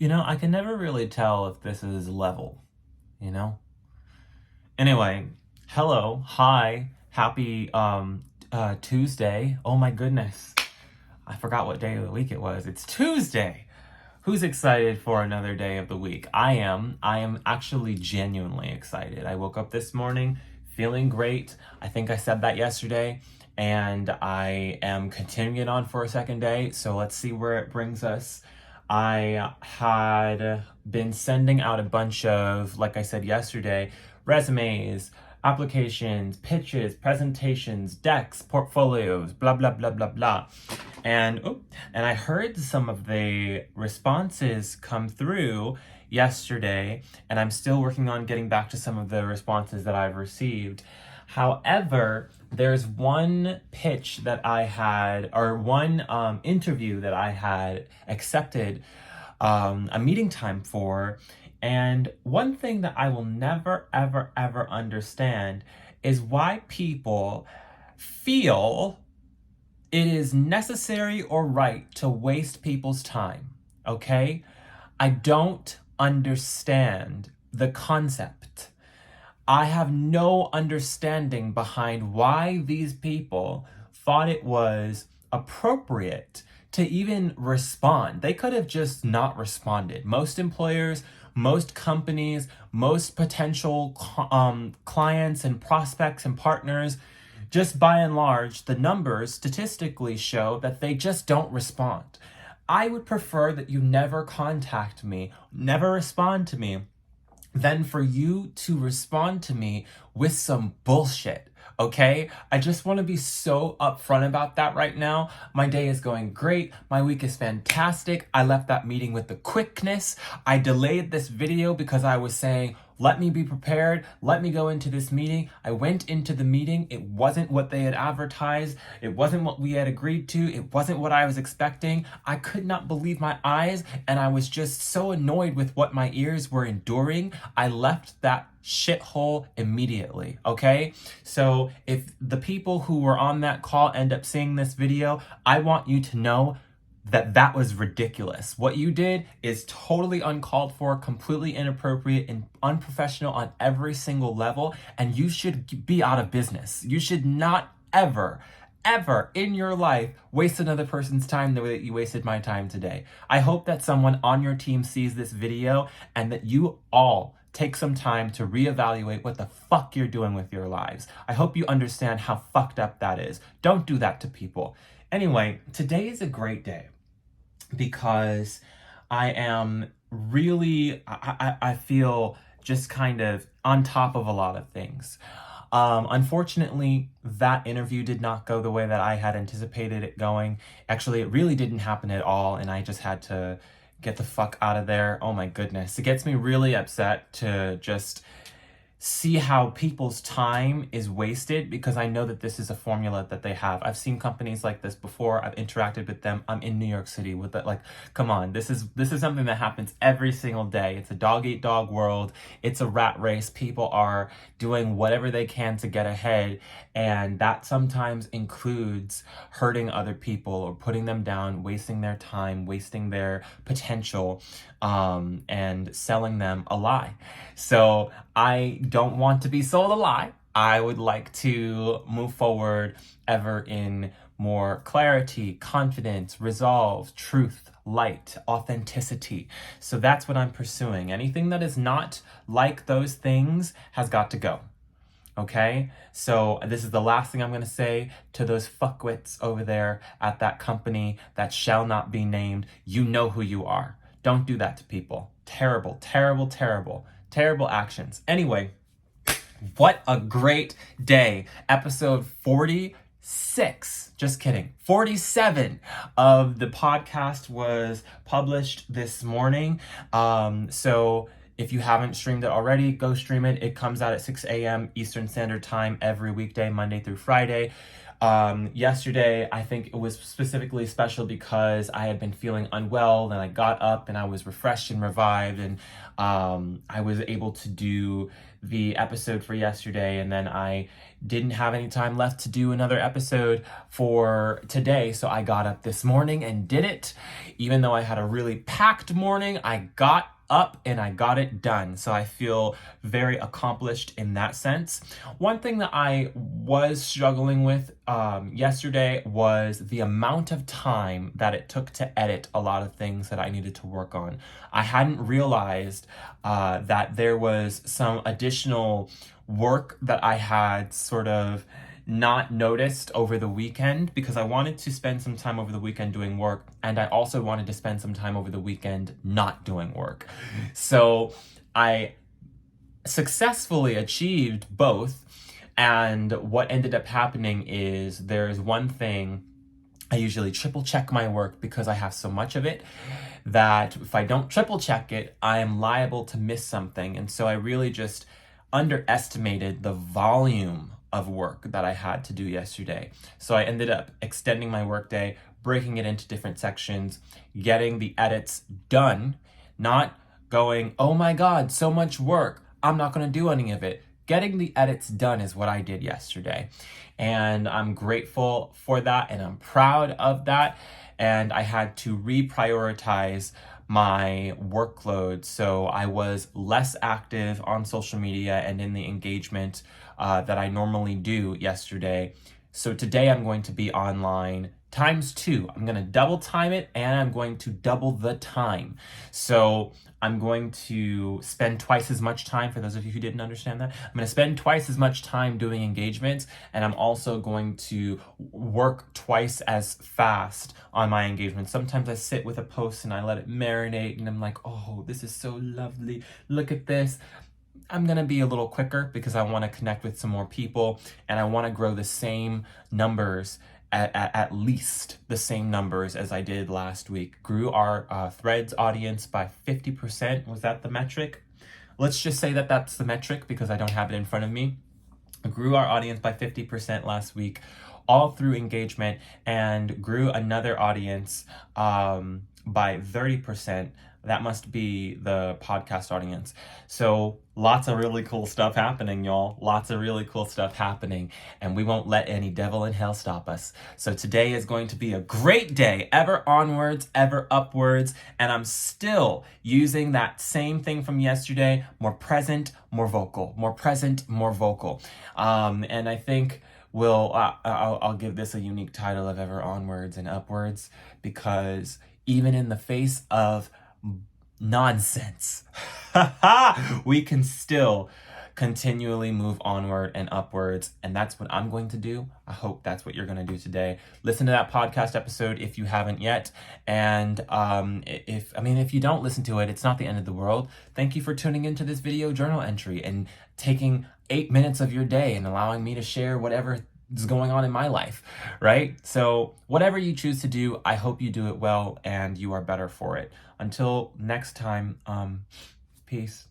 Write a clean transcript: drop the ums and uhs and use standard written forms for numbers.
I can never really tell if this is level, you know? Anyway, hello, hi, happy Tuesday. Oh my goodness. I forgot what day of the week it was. It's Tuesday. Who's excited for another day of the week? I am. I am actually genuinely excited. I woke up this morning feeling great. I think I said that yesterday, and I am continuing it on for a second day. So let's see where it brings us. I had been sending out a bunch of, like I said yesterday, resumes, applications, pitches, presentations, decks, portfolios, blah, blah, blah, blah, blah. And I heard some of the responses come through yesterday, and I'm still working on getting back to some of the responses that I've received. However, there's one pitch that I had, or one interview that I had accepted a meeting time for. And one thing that I will never, ever, ever understand is why people feel it is necessary or right to waste people's time, okay? I don't understand the concept. I have no understanding behind why these people thought it was appropriate to even respond. They could have just not responded. Most employers, most companies, most potential clients and prospects and partners, just by and large, the numbers statistically show that they just don't respond. I would prefer that you never contact me, never respond to me, than for you to respond to me with some bullshit. Okay? I just want to be so upfront about that right now. My day is going great. My week is fantastic. I left that meeting with the quickness. I delayed this video because I was saying, let me be prepared. Let me go into this meeting. I went into the meeting. It wasn't what they had advertised. It wasn't what we had agreed to. It wasn't what I was expecting. I could not believe my eyes, and I was just so annoyed with what my ears were enduring. I left that shithole immediately, okay? So if the people who were on that call end up seeing this video, I want you to know that that was ridiculous. What you did is totally uncalled for, completely inappropriate, and unprofessional on every single level, and you should be out of business. You should not ever in your life waste another person's time the way that you wasted my time today. I hope that someone on your team sees this video and that you all take some time to reevaluate what the fuck you're doing with your lives. I hope you understand how fucked up that is. Don't do that to people. Anyway, today is a great day because I am really, I feel just kind of on top of a lot of things. Unfortunately, that interview did not go the way that I had anticipated it going. Actually, it really didn't happen at all, and I just had to get the fuck out of there. Oh my goodness. It gets me really upset to just see how people's time is wasted because I know that this is a formula that they have. I've seen companies like this before. I've interacted with them. I'm in New York City with it. Like, come on, this is something that happens every single day. It's a dog eat dog world. It's a rat race. People are doing whatever they can to get ahead, and that sometimes includes hurting other people or putting them down, wasting their time, wasting their potential, and selling them a lie. So I don't want to be sold a lie. I would like to move forward ever in more clarity, confidence, resolve, truth, light, authenticity. So that's what I'm pursuing. Anything that is not like those things has got to go. Okay? So this is the last thing I'm going to say to those fuckwits over there at that company that shall not be named. You know who you are. Don't do that to people. Terrible, terrible, terrible, terrible actions. Anyway, what a great day. Episode 46, just kidding, 47 of the podcast was published this morning. So if you haven't streamed it already, go stream it. It comes out at 6 a.m. Eastern Standard Time every weekday, Monday through Friday. Yesterday, I think it was specifically special because I had been feeling unwell, then I got up and I was refreshed and revived, and I was able to do the episode for yesterday, and then I didn't have any time left to do another episode for today, so I got up this morning and did it. Even though I had a really packed morning, I got up and I got it done. So I feel very accomplished in that sense. One thing that I was struggling with yesterday was the amount of time that it took to edit a lot of things that I needed to work on. I hadn't realized that there was some additional work that I had sort of not noticed over the weekend, because I wanted to spend some time over the weekend doing work, and I also wanted to spend some time over the weekend not doing work. So I successfully achieved both, and what ended up happening is there's one thing. I usually triple check my work because I have so much of it that if I don't triple check it, I am liable to miss something. And so I really just underestimated the volume of work that I had to do yesterday. So I ended up extending my workday, breaking it into different sections, getting the edits done, not going, oh my God, so much work, I'm not gonna do any of it. Getting the edits done is what I did yesterday. And I'm grateful for that, and I'm proud of that. And I had to reprioritize my workload, so I was less active on social media and in the engagement that I normally do yesterday. So today I'm going to be online times 2. I'm going to double time it, and I'm going to double the time. So I'm going to spend twice as much time, for those of you who didn't understand that. I'm going to spend twice as much time doing engagements, and I'm also going to work twice as fast on my engagements. Sometimes I sit with a post and I let it marinate, and I'm like, oh, this is so lovely. Look at this. I'm going to be a little quicker because I want to connect with some more people, and I want to grow the same numbers, at least the same numbers as I did last week. Grew our Threads audience by 50%. Was that the metric? Let's just say that that's the metric because I don't have it in front of me. Grew our audience by 50% last week, all through engagement, and grew another audience by 30%. That must be the podcast audience. So lots of really cool stuff happening, y'all. Lots of really cool stuff happening, and we won't let any devil in hell stop us. So today is going to be a great day, ever onwards, ever upwards, and I'm still using that same thing from yesterday, more present, more vocal, more present, more vocal. And I think I'll give this a unique title of ever onwards and upwards, because even in the face of nonsense, we can still continually move onward and upwards, and that's what I'm going to do. I hope that's what you're going to do today. Listen to that podcast episode if you haven't yet, and if you don't listen to it, it's not the end of the world. Thank you for tuning into this video journal entry and taking 8 minutes of your day and allowing me to share whatever is going on in my life, right? So whatever you choose to do, I hope you do it well and you are better for it. Until next time, peace.